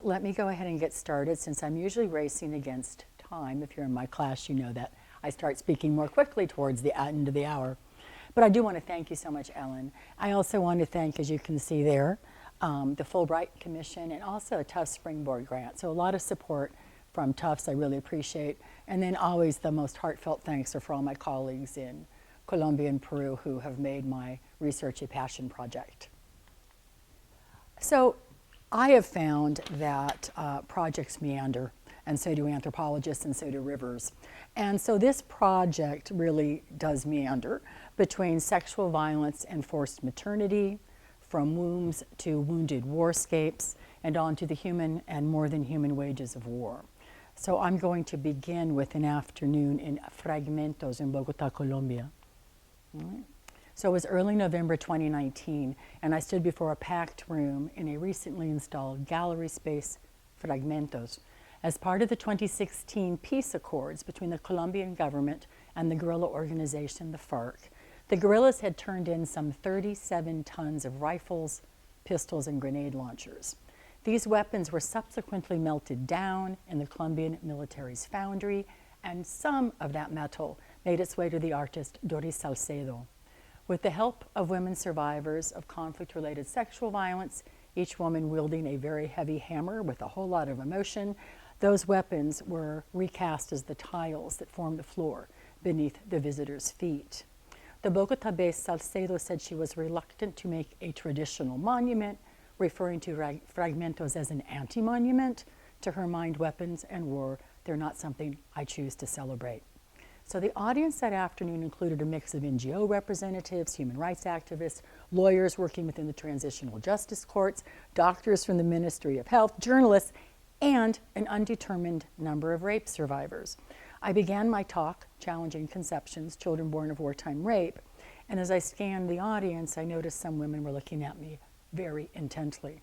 let me go ahead and get started since I'm usually racing against time. If you're in my class, you know that I start speaking more quickly towards the end of the hour. But I do want to thank you so much, Ellen. I also want to thank, as you can see there, the Fulbright Commission and also a Tufts Springboard Grant. So a lot of support from Tufts I really appreciate. And then always the most heartfelt thanks are for all my colleagues in Colombia and Peru who have made my research a passion project. So I have found that projects meander, and so do anthropologists, and so do rivers. And so this project really does meander between sexual violence and forced maternity, from wombs to wounded warscapes, and on to the human and more than human wages of war. So I'm going to begin with an afternoon in Fragmentos in Bogota, Colombia. All right. So it was early November 2019, and I stood before a packed room in a recently installed gallery space, Fragmentos, as part of the 2016 peace accords between the Colombian government and the guerrilla organization, the FARC. The guerrillas had turned in some 37 tons of rifles, pistols, and grenade launchers. These weapons were subsequently melted down in the Colombian military's foundry, and some of that metal made its way to the artist Doris Salcedo. With the help of women survivors of conflict-related sexual violence, each woman wielding a very heavy hammer with a whole lot of emotion, those weapons were recast as the tiles that formed the floor beneath the visitors' feet. The Bogota-based Salcedo said she was reluctant to make a traditional monument, referring to Fragmentos as an anti-monument. To her mind, weapons and war, they're not something I choose to celebrate. So the audience that afternoon included a mix of NGO representatives, human rights activists, lawyers working within the transitional justice courts, doctors from the Ministry of Health, journalists, and an undetermined number of rape survivors. I began my talk, Challenging Conceptions, Children Born of Wartime Rape, and as I scanned the audience, I noticed some women were looking at me very intently.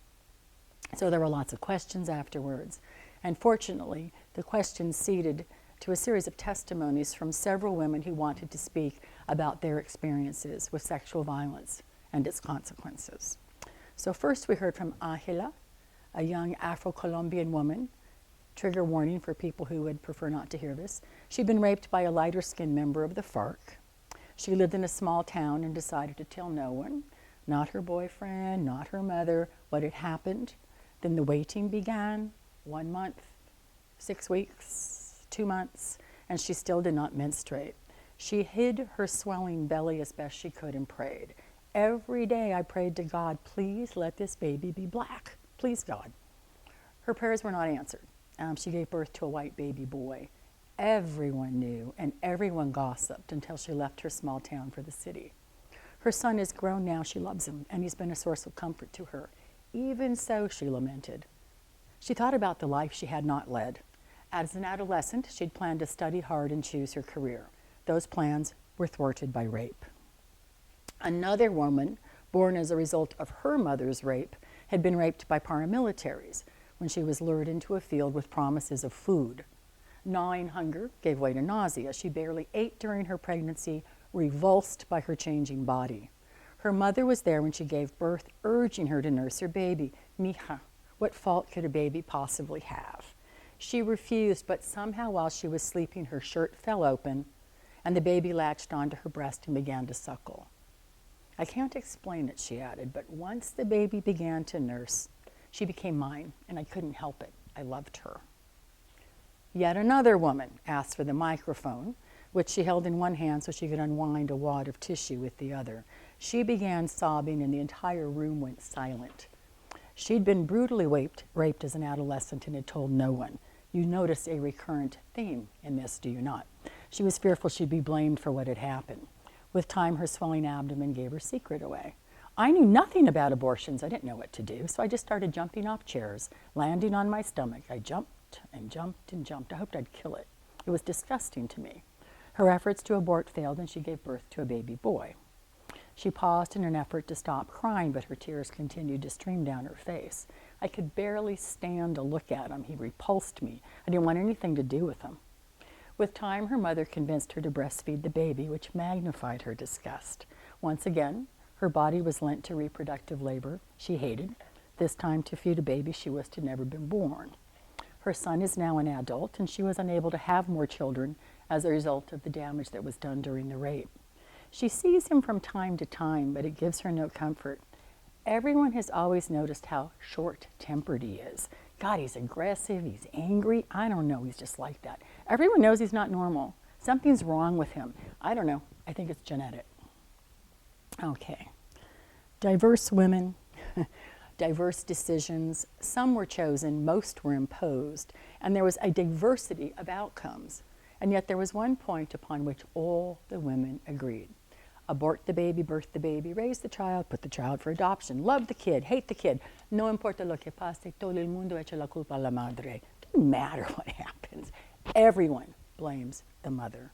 So there were lots of questions afterwards, and fortunately, the questions ceded to a series of testimonies from several women who wanted to speak about their experiences with sexual violence and its consequences. So first we heard from Ángela, a young Afro-Colombian woman. Trigger warning for people who would prefer not to hear this. She'd been raped by a lighter-skinned member of the FARC. She lived in a small town and decided to tell no one, not her boyfriend, not her mother, what had happened. Then the waiting began, 1 month, 6 weeks, 2 months, and she still did not menstruate. She hid her swelling belly as best she could and prayed. Every day I prayed to God, please let this baby be black. Please, God. Her prayers were not answered. She gave birth to a white baby boy. Everyone knew and everyone gossiped until she left her small town for the city. Her son is grown now, she loves him, and he's been a source of comfort to her. Even so, she lamented. She thought about the life she had not led. As an adolescent, she'd planned to study hard and choose her career. Those plans were thwarted by rape. Another woman, born as a result of her mother's rape, had been raped by paramilitaries when she was lured into a field with promises of food. Gnawing hunger gave way to nausea. She barely ate during her pregnancy, revulsed by her changing body. Her mother was there when she gave birth, urging her to nurse her baby. Mija, what fault could a baby possibly have? She refused, but somehow while she was sleeping, her shirt fell open and the baby latched onto her breast and began to suckle. I can't explain it, she added, but once the baby began to nurse, she became mine, and I couldn't help it. I loved her. Yet another woman asked for the microphone, which she held in one hand so she could unwind a wad of tissue with the other. She began sobbing, and the entire room went silent. She'd been brutally raped as an adolescent and had told no one. You notice a recurrent theme in this, do you not? She was fearful she'd be blamed for what had happened. With time, her swelling abdomen gave her secret away. I knew nothing about abortions. I didn't know what to do, so I just started jumping off chairs, landing on my stomach. I jumped and jumped and jumped. I hoped I'd kill it. It was disgusting to me. Her efforts to abort failed, and she gave birth to a baby boy. She paused in an effort to stop crying, but her tears continued to stream down her face. I could barely stand to look at him. He repulsed me. I didn't want anything to do with him. With time, her mother convinced her to breastfeed the baby, which magnified her disgust. Once again, her body was lent to reproductive labor she hated. this time to feed a baby she wished had never been born. Her son is now an adult, and she was unable to have more children as a result of the damage that was done during the rape. She sees him from time to time, but it gives her no comfort. Everyone has always noticed how short-tempered he is. God, he's aggressive, he's angry. I don't know, he's just like that. Everyone knows he's not normal. Something's wrong with him. I don't know, I think it's genetic. Okay. Diverse women, diverse decisions. Some were chosen, most were imposed, and there was a diversity of outcomes. And yet there was one point upon which all the women agreed. Abort the baby, birth the baby, raise the child, put the child for adoption, love the kid, hate the kid. No importa lo que pase, todo el mundo echa la culpa a la madre. Doesn't matter what happens. Everyone blames the mother.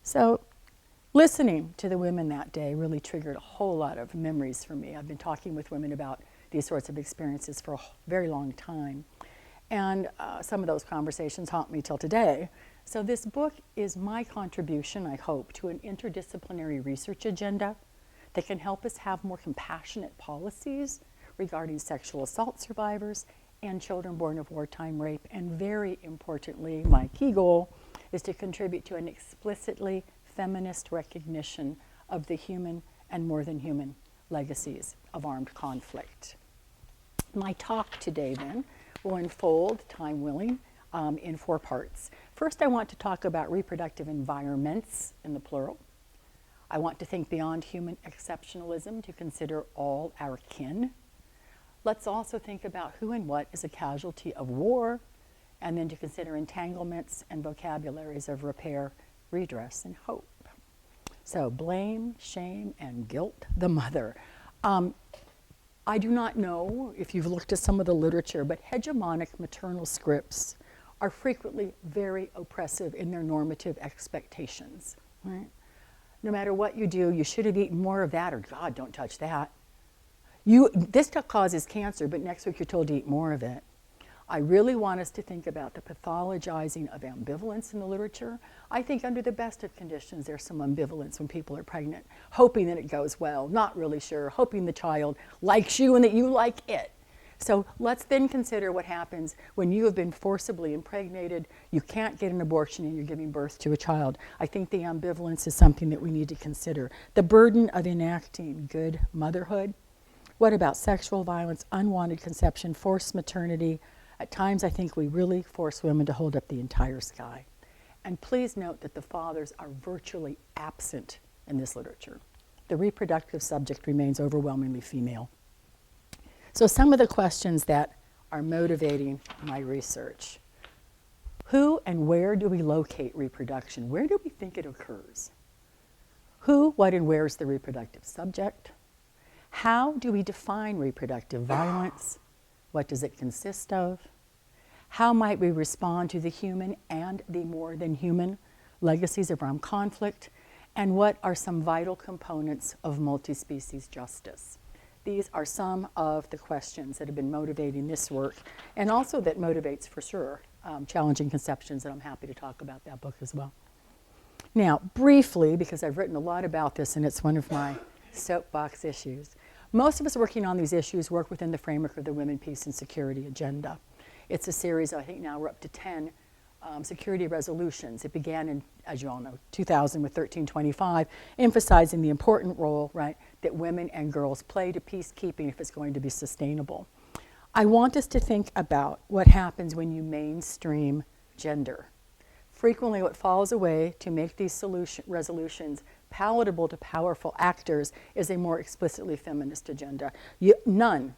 So listening to the women that day really triggered a whole lot of memories for me. I've been talking with women about these sorts of experiences for a very long time. And some of those conversations haunt me till today. So this book is my contribution, I hope, to an interdisciplinary research agenda that can help us have more compassionate policies regarding sexual assault survivors and children born of wartime rape. And very importantly, my key goal is to contribute to an explicitly feminist recognition of the human and more than human legacies of armed conflict. My talk today then will unfold, time willing, in 4 parts. First, I want to talk about reproductive environments in the plural. I want to think beyond human exceptionalism to consider all our kin. Let's also think about who and what is a casualty of war, and then to consider entanglements and vocabularies of repair, redress, and hope. So blame, shame, and guilt the mother. I do not know if you've looked at some of the literature, but hegemonic maternal scripts are frequently very oppressive in their normative expectations. Right? No matter what you do, you should have eaten more of that, or God, don't touch that. This causes cancer, but next week you're told to eat more of it. I really want us to think about the pathologizing of ambivalence in the literature. I think under the best of conditions, there's some ambivalence when people are pregnant, hoping that it goes well, not really sure, hoping the child likes you and that you like it. So let's then consider what happens when you have been forcibly impregnated, you can't get an abortion, and you're giving birth to a child. I think the ambivalence is something that we need to consider. The burden of enacting good motherhood. What about sexual violence, unwanted conception, forced maternity? At times, I think we really force women to hold up the entire sky. And please note that the fathers are virtually absent in this literature. The reproductive subject remains overwhelmingly female. So some of the questions that are motivating my research. Who and where do we locate reproduction? Where do we think it occurs? Who, what, and where is the reproductive subject? How do we define reproductive violence? What does it consist of? How might we respond to the human and the more than human legacies of armed conflict? And what are some vital components of multi-species justice? These are some of the questions that have been motivating this work, and also that motivates, for sure, challenging conceptions, and I'm happy to talk about that book as well. Now, briefly, because I've written a lot about this and it's one of my soapbox issues, most of us working on these issues work within the framework of the Women, Peace, and Security Agenda. It's a series, I think now we're up to 10 security resolutions. It began in, as you all know, 2000 with 1325, emphasizing the important role, right, that women and girls play to peacekeeping if it's going to be sustainable. I want us to think about what happens when you mainstream gender. Frequently what falls away to make these resolutions palatable to powerful actors is a more explicitly feminist agenda. None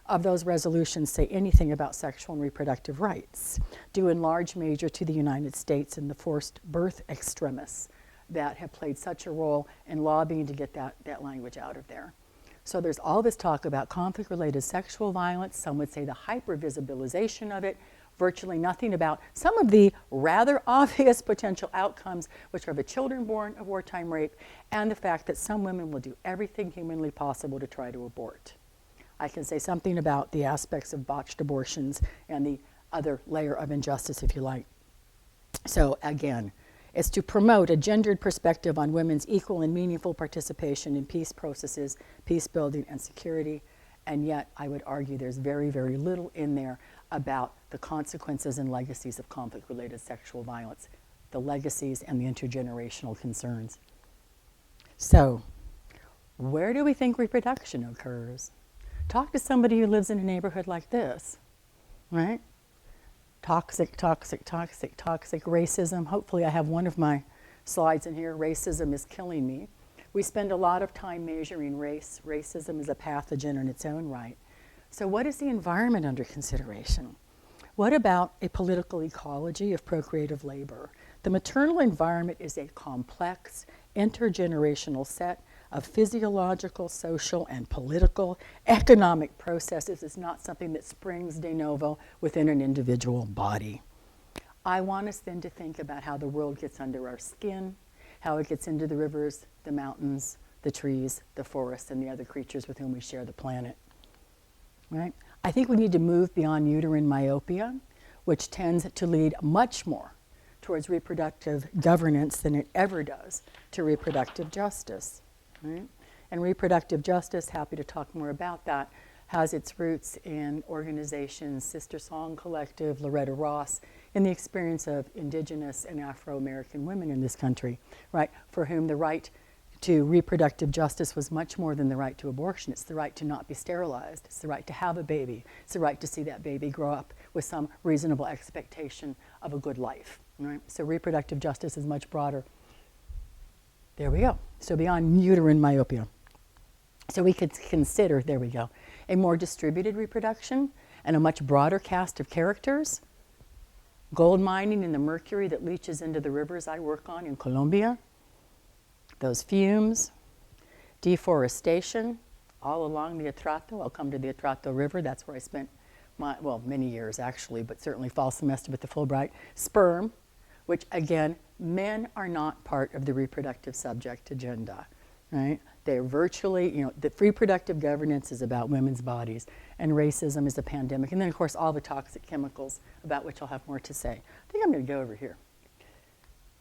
of those resolutions say anything about sexual and reproductive rights, due in large measure to the United States and the forced birth extremists that have played such a role in lobbying to get that language out of there. So there's all this talk about conflict-related sexual violence, some would say the hyper-visibilization of it, virtually nothing about some of the rather obvious potential outcomes, which are the children born of wartime rape, and the fact that some women will do everything humanly possible to try to abort. I can say something about the aspects of botched abortions and the other layer of injustice, if you like. So again, it's to promote a gendered perspective on women's equal and meaningful participation in peace processes, peace building, and security. And yet, I would argue there's very, very little in there about the consequences and legacies of conflict-related sexual violence, the legacies and the intergenerational concerns. So, where do we think reproduction occurs? Talk to somebody who lives in a neighborhood like this, right? Toxic, toxic, toxic, toxic racism. Hopefully I have one of my slides in here. Racism is killing me. We spend a lot of time measuring race. Racism is a pathogen in its own right. So what is the environment under consideration? What about a political ecology of procreative labor? The maternal environment is a complex, intergenerational set of physiological, social, and political, economic processes. It's not something that springs de novo within an individual body. I want us then to think about how the world gets under our skin, how it gets into the rivers, the mountains, the trees, the forests, and the other creatures with whom we share the planet. Right? I think we need to move beyond uterine myopia, which tends to lead much more towards reproductive governance than it ever does to reproductive justice. Right? And reproductive justice, happy to talk more about that, has its roots in organizations, Sister Song Collective, Loretta Ross, in the experience of Indigenous and Afro-American women in this country, right, for whom the right to reproductive justice was much more than the right to abortion. It's the right to not be sterilized. It's the right to have a baby. It's the right to see that baby grow up with some reasonable expectation of a good life, right? So reproductive justice is much broader. There we go. So beyond uterine myopia. So we could consider, there we go, a more distributed reproduction and a much broader cast of characters. Gold mining in the mercury that leaches into the rivers I work on in Colombia. Those fumes, deforestation, all along the Atrato. I'll come to the Atrato River. That's where I spent many years actually, but certainly fall semester with the Fulbright. Sperm, which again, men are not part of the reproductive subject agenda, right? They're virtually, the reproductive governance is about women's bodies, and racism is a pandemic. And then, of course, all the toxic chemicals, about which I'll have more to say. I think I'm going to go over here.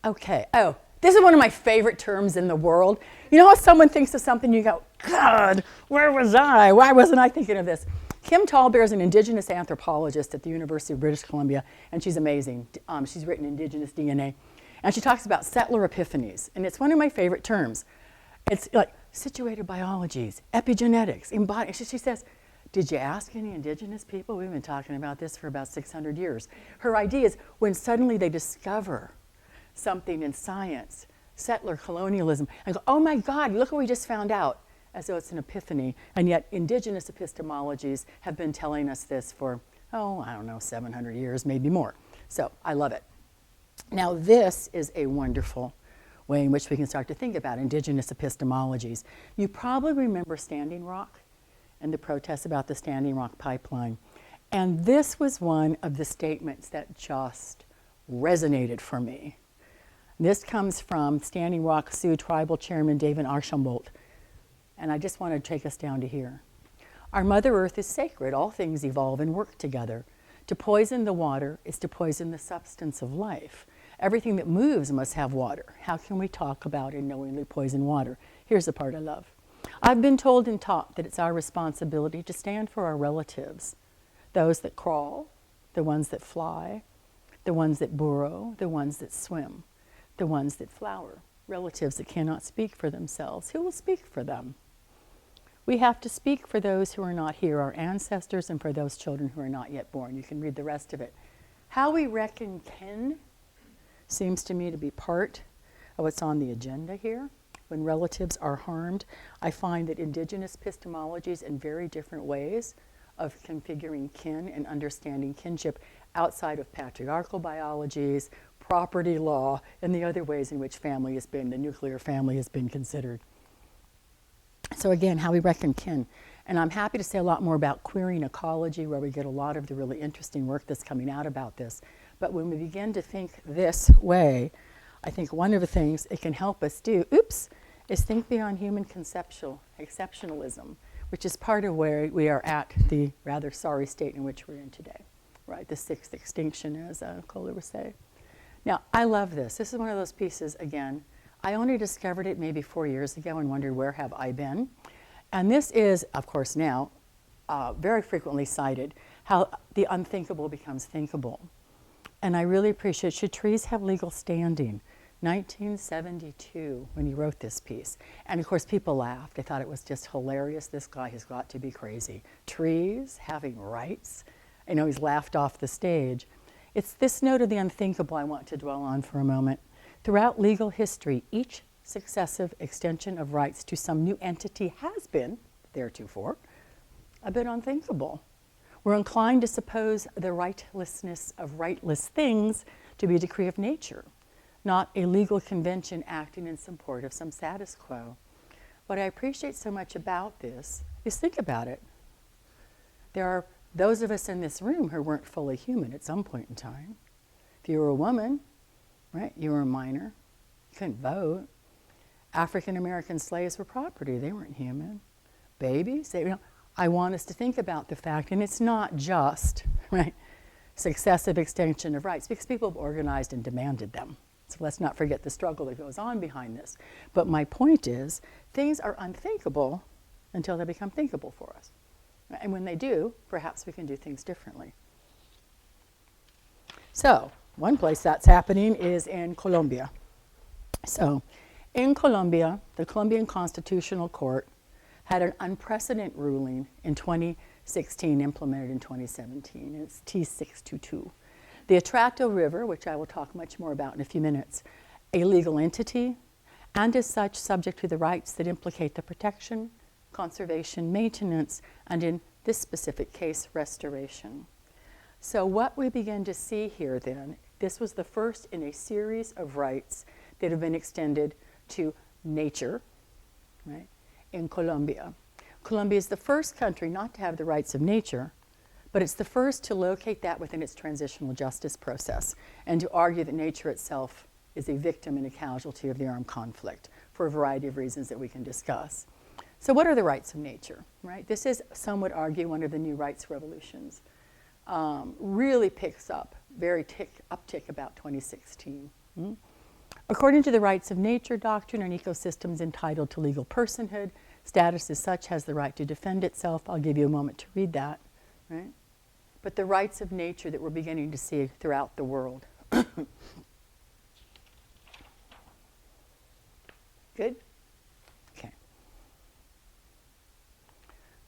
Okay. Oh, this is one of my favorite terms in the world. You know how someone thinks of something, you go, God, where was I? Why wasn't I thinking of this? Kim Tallbear is an Indigenous anthropologist at the University of British Columbia, and she's amazing. She's written Indigenous DNA, and she talks about settler epiphanies, and it's one of my favorite terms. It's like situated biologies, epigenetics, embodied. She says, did you ask any Indigenous people? We've been talking about this for about 600 years. Her idea is when suddenly they discover something in science, settler colonialism, and go, oh my God, look what we just found out, as though it's an epiphany. And yet Indigenous epistemologies have been telling us this for, 700 years, maybe more. So I love it. Now this is a wonderful way in which we can start to think about Indigenous epistemologies. You probably remember Standing Rock and the protests about the Standing Rock pipeline. And this was one of the statements that just resonated for me. This comes from Standing Rock Sioux Tribal Chairman David Archambault. And I just want to take us down to here. Our Mother Earth is sacred. All things evolve and work together. To poison the water is to poison the substance of life. Everything that moves must have water. How can we talk about and knowingly poison water? Here's the part I love. I've been told and taught that it's our responsibility to stand for our relatives, those that crawl, the ones that fly, the ones that burrow, the ones that swim, the ones that flower, relatives that cannot speak for themselves. Who will speak for them? We have to speak for those who are not here, our ancestors, and for those children who are not yet born. You can read the rest of it. How we reckon kin seems to me to be part of what's on the agenda here. When relatives are harmed, I find that Indigenous epistemologies in very different ways of configuring kin and understanding kinship outside of patriarchal biologies, property law, and the other ways in which family has been, the nuclear family has been considered. So again, how we reckon kin. And I'm happy to say a lot more about queering ecology, where we get a lot of the really interesting work that's coming out about this. But when we begin to think this way, I think one of the things it can help us do, is think beyond human exceptionalism, which is part of where we are at the rather sorry state in which we're in today, right? The sixth extinction, as Kohler would say. Now, I love this. This is one of those pieces, again, I only discovered it maybe 4 years ago and wondered where have I been. And this is, of course now, very frequently cited, how the unthinkable becomes thinkable. And I really appreciate, should trees have legal standing? 1972, when he wrote this piece. And of course, people laughed. They thought it was just hilarious. This guy has got to be crazy. Trees having rights? I know he's laughed off the stage. It's this note of the unthinkable I want to dwell on for a moment. Throughout legal history, each successive extension of rights to some new entity has been, theretofore, a bit unthinkable. We're inclined to suppose the rightlessness of rightless things to be a decree of nature, not a legal convention acting in support of some status quo. What I appreciate so much about this is, think about it. There are those of us in this room who weren't fully human at some point in time. If you were a woman, right, you were a minor, you couldn't vote. African American slaves were property, they weren't human. Babies, I want us to think about the fact, and it's not just, right, successive extension of rights, because people have organized and demanded them. So let's not forget the struggle that goes on behind this. But my point is, things are unthinkable until they become thinkable for us. And when they do, perhaps we can do things differently. So, one place that's happening is in Colombia. So, in Colombia, the Colombian Constitutional Court had an unprecedented ruling in 2016, implemented in 2017. It's T622. The Atrato River, which I will talk much more about in a few minutes, a legal entity, and as such subject to the rights that implicate the protection, conservation, maintenance, and in this specific case, restoration. So what we begin to see here then, this was the first in a series of rights that have been extended to nature, right, in Colombia. Colombia is the first country not to have the rights of nature, but it's the first to locate that within its transitional justice process and to argue that nature itself is a victim and a casualty of the armed conflict for a variety of reasons that we can discuss. So what are the rights of nature, right? This is, some would argue, one of the new rights revolutions. Really picks up, very uptick about 2016. According to the rights of nature doctrine, an ecosystem is entitled to legal personhood. Status as such has the right to defend itself. I'll give you a moment to read that, right? But the rights of nature that we're beginning to see throughout the world. Good? Okay.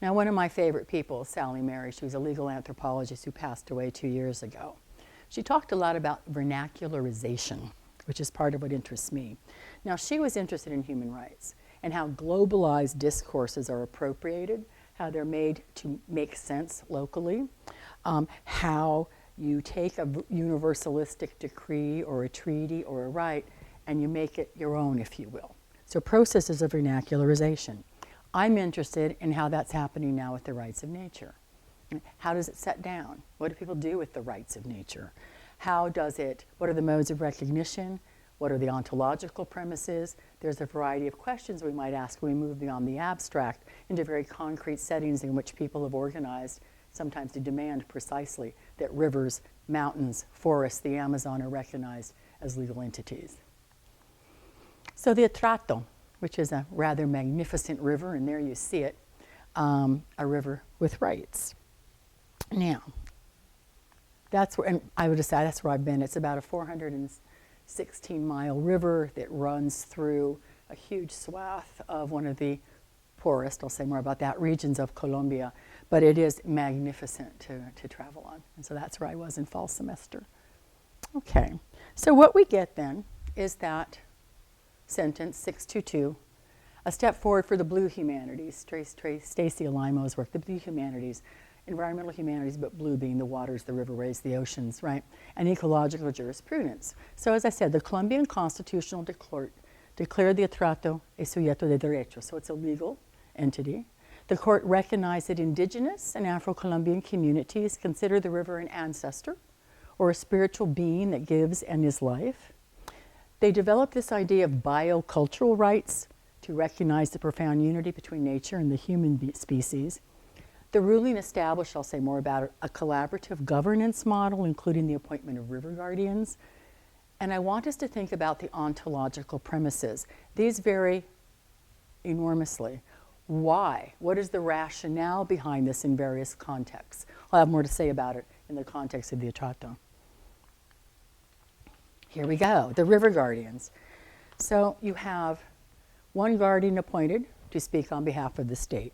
Now, one of my favorite people is Sally Mary. She was a legal anthropologist who passed away 2 years ago. She talked a lot about vernacularization, which is part of what interests me. Now, she was interested in human rights and how globalized discourses are appropriated, how they're made to make sense locally, how you take a universalistic decree or a treaty or a right and you make it your own, if you will. So processes of vernacularization. I'm interested in how that's happening now with the rights of nature. How does it set down? What do people do with the rights of nature? How does it, what are the modes of recognition? What are the ontological premises? There's a variety of questions we might ask when we move beyond the abstract into very concrete settings in which people have organized, sometimes to demand precisely that rivers, mountains, forests, the Amazon are recognized as legal entities. So the Atrato, which is a rather magnificent river, and there you see it, a river with rights. Now, that's where, and I would say that's where I've been. It's about a 416-mile river that runs through a huge swath of one of the poorest, I'll say more about that, regions of Colombia. But it is magnificent to travel on. And so that's where I was in fall semester. Okay, so what we get then is that sentence 622, a step forward for the blue humanities, Stacy Alimo's work, the blue humanities, environmental humanities, but blue being the waters, the riverways, the oceans, right? And ecological jurisprudence. So as I said, the Colombian Constitutional declared the Atrato a sujeto de derecho, so it's a legal entity. The court recognized that indigenous and Afro-Colombian communities consider the river an ancestor or a spiritual being that gives and is life. They developed this idea of biocultural rights to recognize the profound unity between nature and the human species. The ruling established, I'll say more about it, a collaborative governance model, including the appointment of river guardians. And I want us to think about the ontological premises. These vary enormously. Why? What is the rationale behind this in various contexts? I'll have more to say about it in the context of the Atrato. Here we go, the river guardians. So you have one guardian appointed to speak on behalf of the state.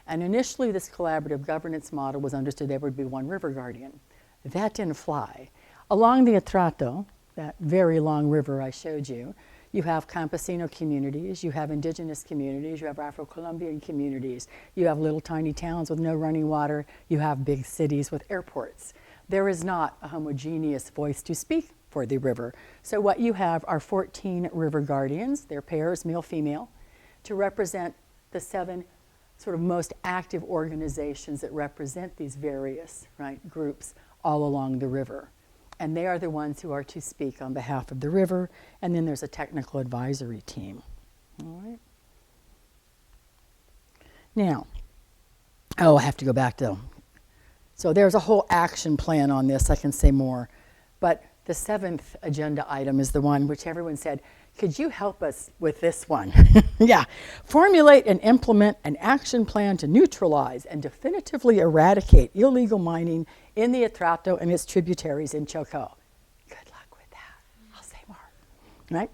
And initially this collaborative governance model was understood there would be one river guardian. That didn't fly. Along the Atrato, that very long river I showed you, you have campesino communities, you have indigenous communities, you have Afro-Colombian communities, you have little tiny towns with no running water, you have big cities with airports. There is not a homogeneous voice to speak for the river. So what you have are 14 river guardians, they're pairs, male, female, to represent the 7 sort of most active organizations that represent these various groups all along the river. And they are the ones who are to speak on behalf of the river, and then there's a technical advisory team. All right. Now, I have to go back to, so there's a whole action plan on this, I can say more, but the 7th agenda item is the one which everyone said, could you help us with this one? Yeah. Formulate and implement an action plan to neutralize and definitively eradicate illegal mining in the Atrato and its tributaries in Chocó. Good luck with that. I'll say more. Right?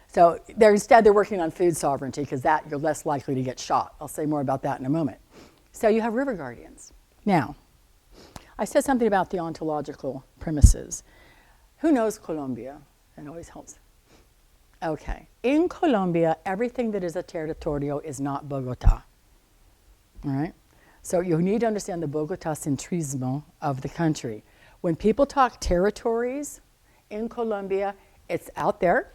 So instead they're working on food sovereignty because that you're less likely to get shot. I'll say more about that in a moment. So you have river guardians. Now, I said something about the ontological premises. Who knows Colombia? That always helps. Okay. In Colombia, everything that is a territorio is not Bogota. All right? So you need to understand the Bogota centrismo of the country. When people talk territories in Colombia, it's out there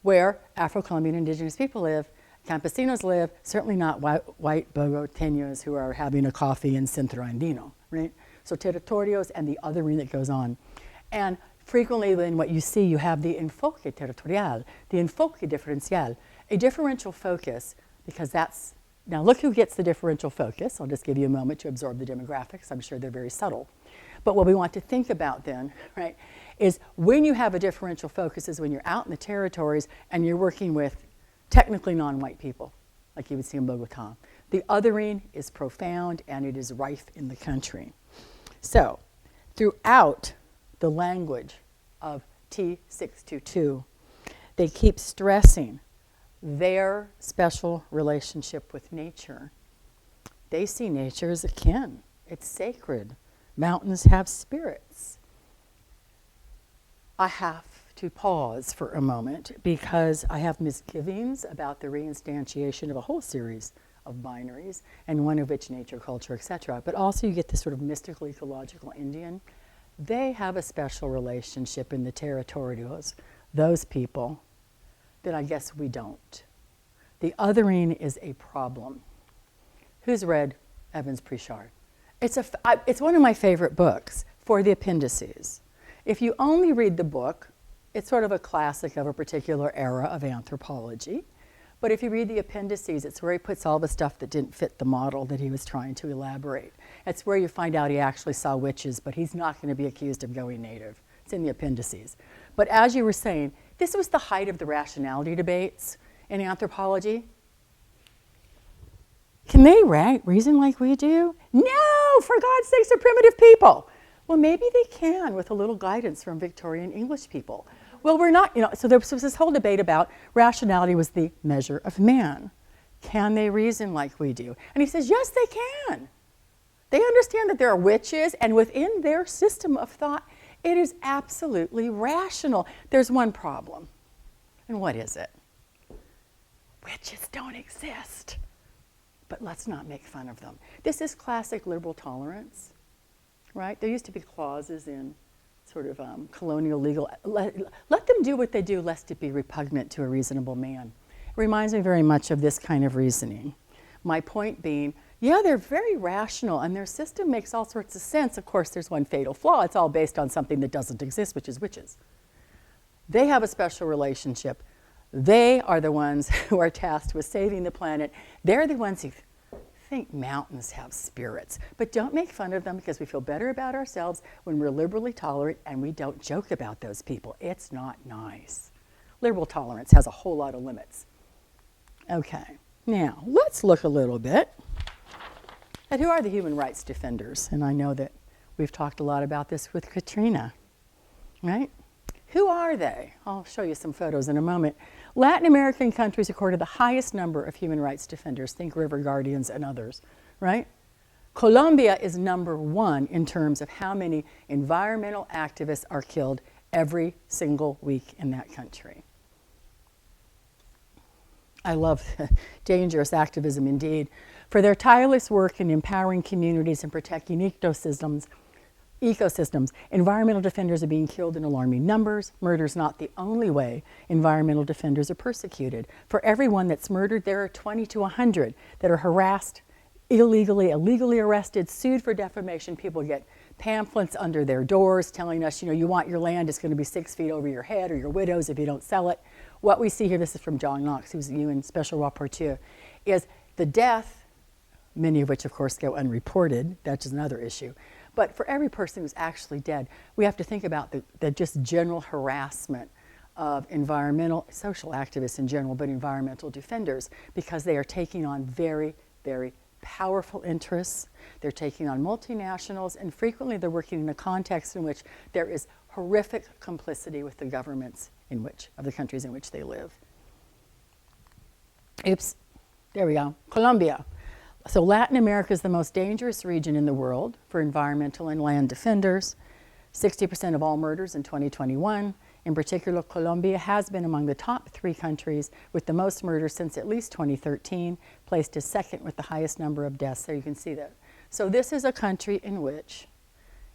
where Afro-Colombian indigenous people live, campesinos live, certainly not white Bogoteños who are having a coffee in Centro Andino, right? So territorios and the othering that goes on. And frequently in what you see, you have the enfoque territorial, the enfoque diferencial, a differential focus, because that's, now look who gets the differential focus. I'll just give you a moment to absorb the demographics. I'm sure they're very subtle. But what we want to think about then, right, is when you have a differential focus is when you're out in the territories and you're working with technically non-white people, like you would see in Bogota. The othering is profound and it is rife in the country. So, throughout the language of T622, they keep stressing their special relationship with nature. They see nature as a kin. It's sacred. Mountains have spirits. I have to pause for a moment because I have misgivings about the reinstantiation of a whole series of binaries, and one of which nature, culture, etc. But also you get this sort of mystical, ecological Indian. They have a special relationship in the territorios, those people, that I guess we don't. The othering is a problem. Who's read Evans Pritchard? It's one of my favorite books for the appendices. If you only read the book, it's sort of a classic of a particular era of anthropology. But if you read the appendices, it's where he puts all the stuff that didn't fit the model that he was trying to elaborate. It's where you find out he actually saw witches, but he's not going to be accused of going native. It's in the appendices. But as you were saying, this was the height of the rationality debates in anthropology. Can they reason like we do? No, for God's sakes, they're primitive people. Well, maybe they can with a little guidance from Victorian English people. Well, we're not, so there was this whole debate about rationality was the measure of man. Can they reason like we do? And he says, yes, they can. They understand that there are witches, and within their system of thought, it is absolutely rational. There's one problem. And what is it? Witches don't exist. But let's not make fun of them. This is classic liberal tolerance, right? There used to be clauses in sort of colonial legal, let them do what they do lest it be repugnant to a reasonable man. It reminds me very much of this kind of reasoning. My point being, yeah, they're very rational and their system makes all sorts of sense. Of course, there's one fatal flaw. It's all based on something that doesn't exist, which is witches. They have a special relationship. They are the ones who are tasked with saving the planet. They're the ones who think mountains have spirits. But don't make fun of them because we feel better about ourselves when we're liberally tolerant and we don't joke about those people. It's not nice. Liberal tolerance has a whole lot of limits. Okay. Now, let's look a little bit at who are the human rights defenders. And I know that we've talked a lot about this with Katrina, right? Who are they? I'll show you some photos in a moment. Latin American countries recorded the highest number of human rights defenders. Think River Guardians and others, right? Colombia is number one in terms of how many environmental activists are killed every single week in that country. I love dangerous activism indeed. For their tireless work in empowering communities and protecting ecosystems, environmental defenders are being killed in alarming numbers. Murder is not the only way environmental defenders are persecuted. For every one that's murdered, there are 20 to 100 that are harassed, illegally arrested, sued for defamation. People get pamphlets under their doors telling us, you want your land, it's going to be 6 feet over your head, or your widow's if you don't sell it. What we see here, this is from John Knox, who's the UN Special Rapporteur, is the death, many of which of course go unreported, that's another issue, but for every person who's actually dead, we have to think about the just general harassment of environmental, social activists in general, but environmental defenders, because they are taking on very, very powerful interests. They're taking on multinationals, and frequently they're working in a context in which there is horrific complicity with the governments of the countries in which they live. Oops, there we go. Colombia. So Latin America is the most dangerous region in the world for environmental and land defenders. 60% of all murders in 2021. In particular, Colombia has been among the top 3 countries with the most murders since at least 2013, placed as second with the highest number of deaths. So you can see that. So this is a country in which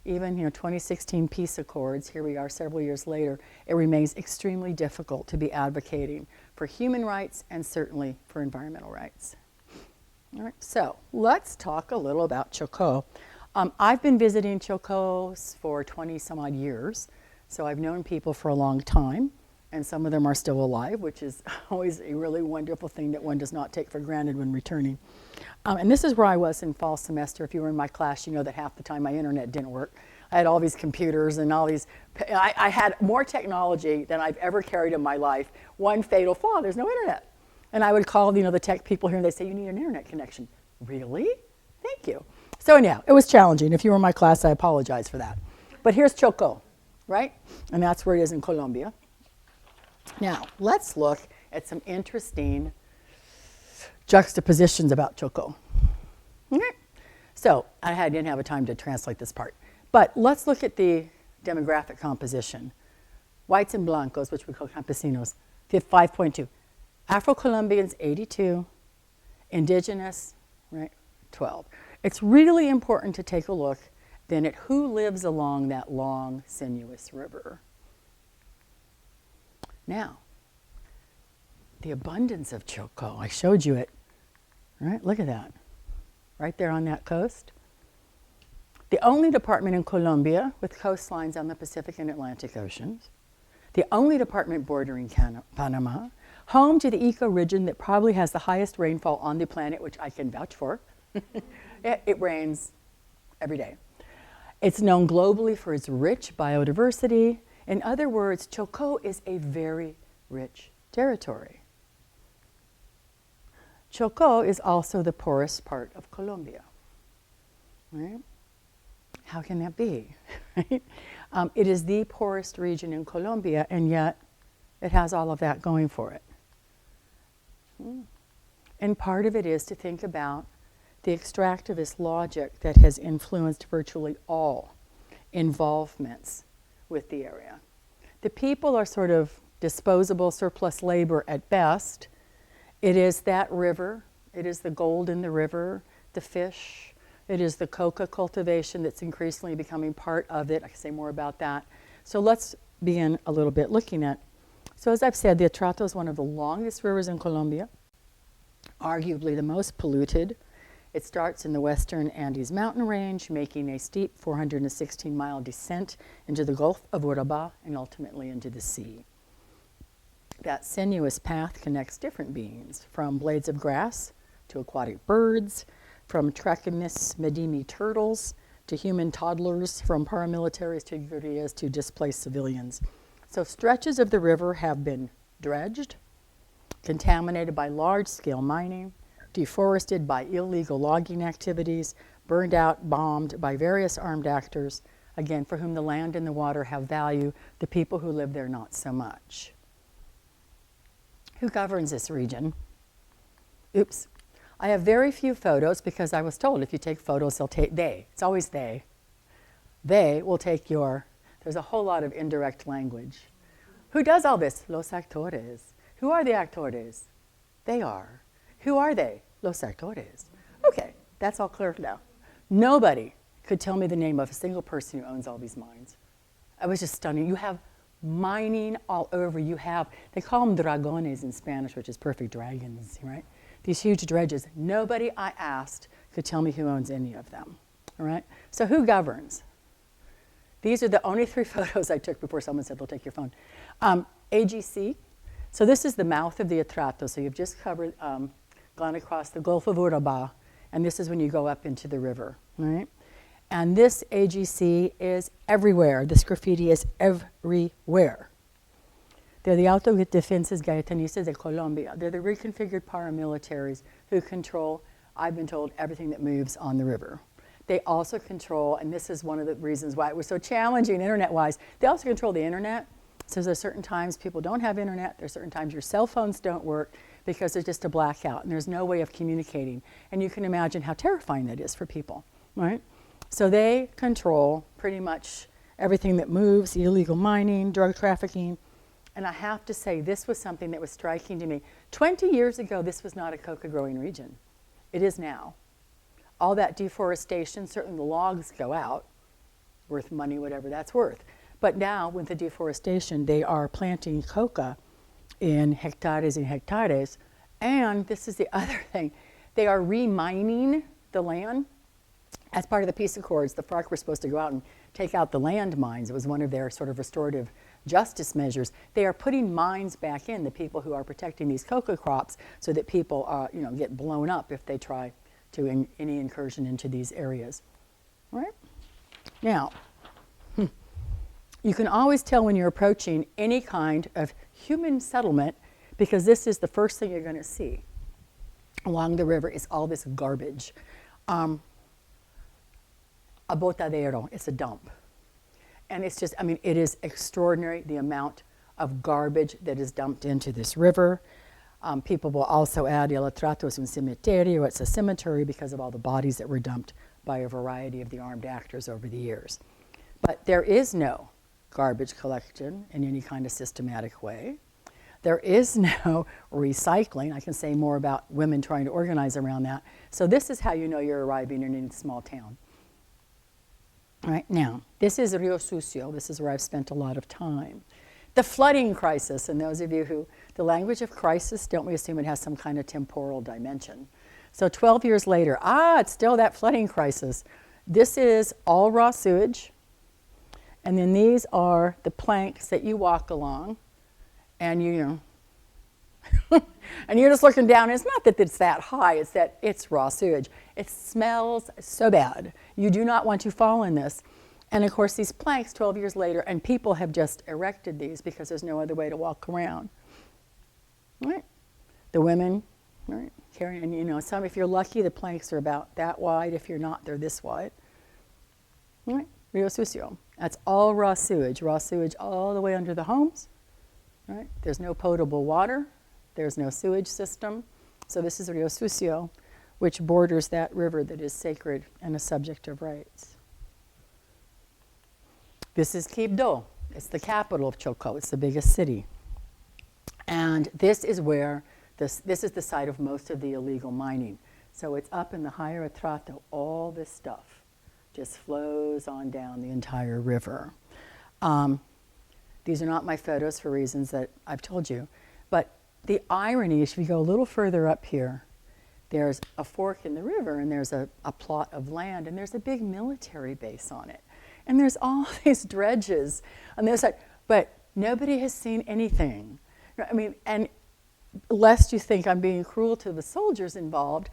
even 2016 peace accords, here we are several years later, it remains extremely difficult to be advocating for human rights and certainly for environmental rights. All right, so let's talk a little about Chocó. I've been visiting Chocó for 20 some odd years, so I've known people for a long time, and some of them are still alive, which is always a really wonderful thing that one does not take for granted when returning. And this is where I was in fall semester. If you were in my class, you know that half the time my internet didn't work. I had all these computers and all these, I had more technology than I've ever carried in my life. One fatal flaw, there's no internet. And I would call, the tech people here and they say, you need an internet connection. Really? Thank you. So anyhow, it was challenging. If you were in my class, I apologize for that. But here's Chocó, right? And that's where it is in Colombia. Now, let's look at some interesting juxtapositions about Chocó. Okay. So I didn't have a time to translate this part. But let's look at the demographic composition. Whites and blancos, which we call campesinos, 5.2. Afro-Colombians, 82. Indigenous, right, 12. It's really important to take a look then at who lives along that long, sinuous river. Now, the abundance of Chocó, I showed you it, right? Look at that, right there on that coast. The only department in Colombia with coastlines on the Pacific and Atlantic Oceans. The only department bordering Panama. Home to the ecoregion that probably has the highest rainfall on the planet, which I can vouch for. It rains every day. It's known globally for its rich biodiversity. In other words, Chocó is a very rich territory. Chocó is also the poorest part of Colombia, right? How can that be? Right? It is the poorest region in Colombia, and yet it has all of that going for it. And part of it is to think about the extractivist logic that has influenced virtually all involvements with the area. The people are sort of disposable surplus labor at best. It is that river, it is the gold in the river, the fish, it is the coca cultivation that's increasingly becoming part of it. I can say more about that. So let's begin a little bit looking at, so as I've said, the Atrato is one of the longest rivers in Colombia, arguably the most polluted. It starts in the western Andes mountain range, making a steep 416-mile descent into the Gulf of Urabá and ultimately into the sea. That sinuous path connects different beings, from blades of grass to aquatic birds, from Trachomis medimi turtles to human toddlers, from paramilitaries to guerrillas to displaced civilians. So stretches of the river have been dredged, contaminated by large-scale mining, deforested by illegal logging activities, burned out, bombed by various armed actors, again, for whom the land and the water have value, the people who live there not so much. Who governs this region? Oops. I have very few photos because I was told if you take photos, they'll take they. It's always they. They will take your, there's a whole lot of indirect language. Who does all this? Los actores. Who are the actores? They are. Who are they? Los actores. Okay, that's all clear now. Nobody could tell me the name of a single person who owns all these mines. It was just stunning. You have mining all over. You have, they call them dragones in Spanish, which is perfect dragons, right? These huge dredges. Nobody I asked could tell me who owns any of them, all right? So who governs? These are the only 3 photos I took before someone said they'll take your phone. AGC. So this is the mouth of the Atrato. So you've just covered, gone across the Gulf of Urabá, and this is when you go up into the river, right? And this AGC is everywhere. This graffiti is everywhere. They're the Autodefensas Gaitanistas de Colombia. They're the reconfigured paramilitaries who control, I've been told, everything that moves on the river. They also control, and this is one of the reasons why it was so challenging internet-wise, they also control the internet. So there's certain times people don't have internet, there's certain times your cell phones don't work because there's just a blackout and there's no way of communicating. And you can imagine how terrifying that is for people, right? So they control pretty much everything that moves, illegal mining, drug trafficking. And I have to say, this was something that was striking to me. 20 years ago, this was not a coca growing region. It is now. All that deforestation, certainly the logs go out, worth money, whatever that's worth. But now, with the deforestation, they are planting coca in hectares and hectares. And this is the other thing. They are remining the land. As part of the peace accords, the FARC were supposed to go out and take out the land mines. It was one of their sort of restorative justice measures. They are putting mines back in, the people who are protecting these coca crops, so that people get blown up if they try to any incursion into these areas. All right? Now, you can always tell when you're approaching any kind of human settlement because this is the first thing you're going to see along the river is all this garbage. A botadero, it's a dump. And it's just, I mean, it is extraordinary the amount of garbage that is dumped into this river. People will also add, el atrato es un cementerio, it's a cemetery because of all the bodies that were dumped by a variety of the armed actors over the years. But there is no garbage collection in any kind of systematic way. There is no recycling. I can say more about women trying to organize around that. So this is how you know you're arriving in any small town. All right, now, this is Rio Sucio. This is where I've spent a lot of time. The flooding crisis, and those of you who, the language of crisis, don't we assume it has some kind of temporal dimension? So 12 years later, it's still that flooding crisis. This is all raw sewage, and then these are the planks that you walk along, and and you're just looking down. It's not that it's that high, it's that it's raw sewage. It smells so bad. You do not want to fall in this. And of course, these planks 12 years later, and people have just erected these because there's no other way to walk around. Right? The women, right, carrying, some, if you're lucky, the planks are about that wide. If you're not, they're this wide. Right? Rio Sucio. That's all raw sewage all the way under the homes. Right? There's no potable water. There's no sewage system. So this is Rio Sucio, which borders that river that is sacred and a subject of rights. This is Quibdó. It's the capital of Chocó. It's the biggest city. And this is where, this is the site of most of the illegal mining. So it's up in the higher Atrato. All this stuff just flows on down the entire river. These are not my photos for reasons that I've told you. But the irony is, if you go a little further up here, there's a fork in the river, and there's a plot of land, and there's a big military base on it. And there's all these dredges on the other side, but nobody has seen anything. I mean, and lest you think I'm being cruel to the soldiers involved,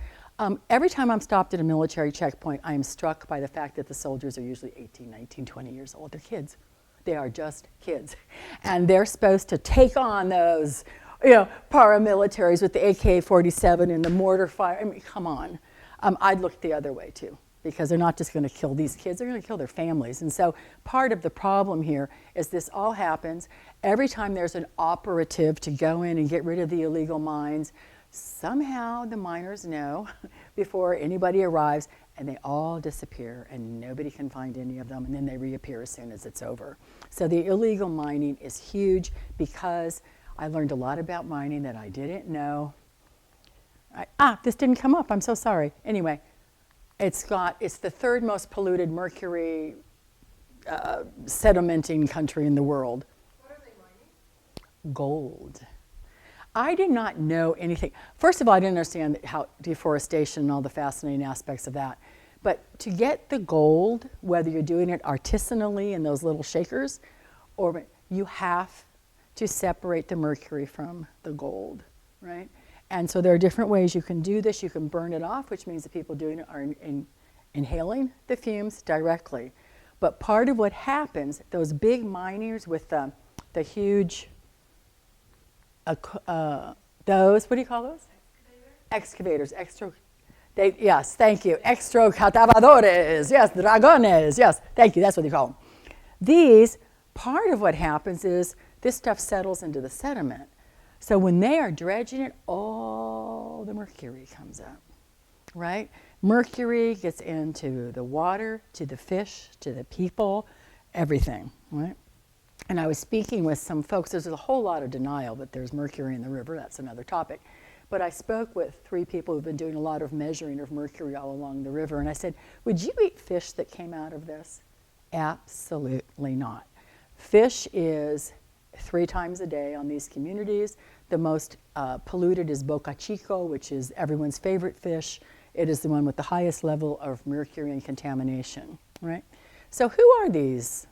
every time I'm stopped at a military checkpoint, I am struck by the fact that the soldiers are usually 18, 19, 20 years old. They're kids. They are just kids. And they're supposed to take on those paramilitaries with the AK-47 and the mortar fire. I mean, come on. I'd look the other way too, because they're not just going to kill these kids, they're going to kill their families. And so part of the problem here is this all happens every time there's an operative to go in and get rid of the illegal mines. Somehow the miners know before anybody arrives, and they all disappear, and nobody can find any of them, and then they reappear as soon as it's over. So the illegal mining is huge, because I learned a lot about mining that I didn't know. This didn't come up. I'm so sorry. Anyway, it's the third most polluted mercury sedimenting country in the world. What are they mining? Gold. I did not know anything. First of all, I didn't understand how deforestation and all the fascinating aspects of that. But to get the gold, whether you're doing it artisanally in those little shakers, or you have to separate the mercury from the gold, right? And so there are different ways you can do this. You can burn it off, which means the people doing it are inhaling the fumes directly. But part of what happens, those big miners with the huge, those, what do you call those? Excavators. Yes, thank you. Excavadores, yes, dragones, yes, thank you, that's what they call them. These, part of what happens is this stuff settles into the sediment. So when they are dredging it, all the mercury comes up, right? Mercury gets into the water, to the fish, to the people, everything, right? And I was speaking with some folks. There's a whole lot of denial that there's mercury in the river. That's another topic. But I spoke with 3 people who've been doing a lot of measuring of mercury all along the river. And I said, would you eat fish that came out of this? Absolutely not. Fish is 3 times a day on these communities. The most polluted is Boca Chico, which is everyone's favorite fish. It is the one with the highest level of mercury and contamination, right? So who are these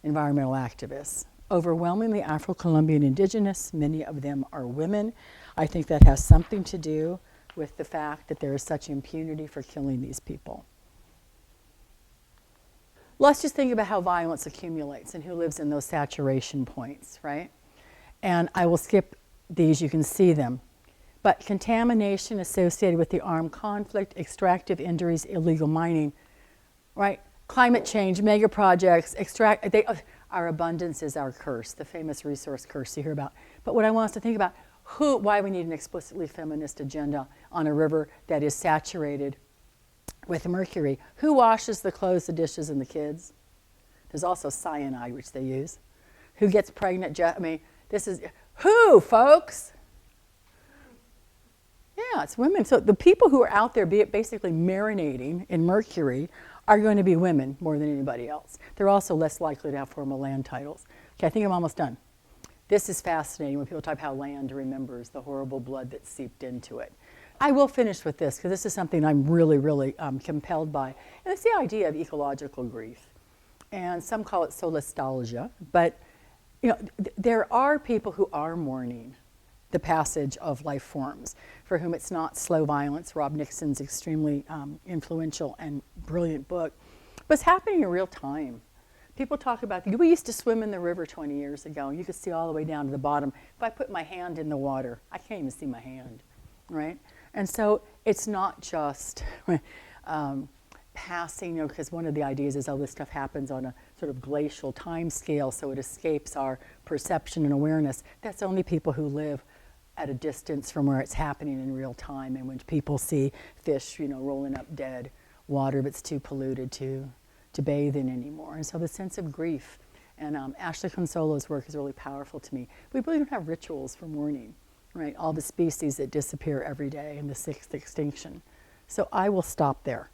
environmental activists? Overwhelmingly Afro-Colombian indigenous. Many of them are women. I think that has something to do with the fact that there is such impunity for killing these people. Let's just think about how violence accumulates and who lives in those saturation points, right? And I will skip these, you can see them. But contamination associated with the armed conflict, extractive injuries, illegal mining, right? Climate change, mega projects, our abundance is our curse, the famous resource curse you hear about. But what I want us to think about, why we need an explicitly feminist agenda on a river that is saturated with mercury. Who washes the clothes, the dishes, and the kids? There's also cyanide, which they use. Who gets pregnant? This is, who, folks? Yeah, it's women. So the people who are out there basically marinating in mercury are going to be women more than anybody else. They're also less likely to have formal land titles. Okay, I think I'm almost done. This is fascinating when people talk about how land remembers the horrible blood that seeped into it. I will finish with this because this is something I'm really, really compelled by. And it's the idea of ecological grief. And some call it solastalgia, but there are people who are mourning the passage of life forms for whom it's not slow violence. Rob Nixon's extremely influential and brilliant book. But it's happening in real time. People talk about, we used to swim in the river 20 years ago, and you could see all the way down to the bottom. If I put my hand in the water, I can't even see my hand, right? And so it's not just passing, because one of the ideas is, this stuff happens on a sort of glacial time scale, so it escapes our perception and awareness. That's only people who live at a distance from where it's happening in real time, and when people see fish, rolling up dead water that's too polluted to bathe in anymore. And so the sense of grief, and Ashley Consolo's work is really powerful to me. We really don't have rituals for mourning, right? All the species that disappear every day in the 6th extinction. So I will stop there.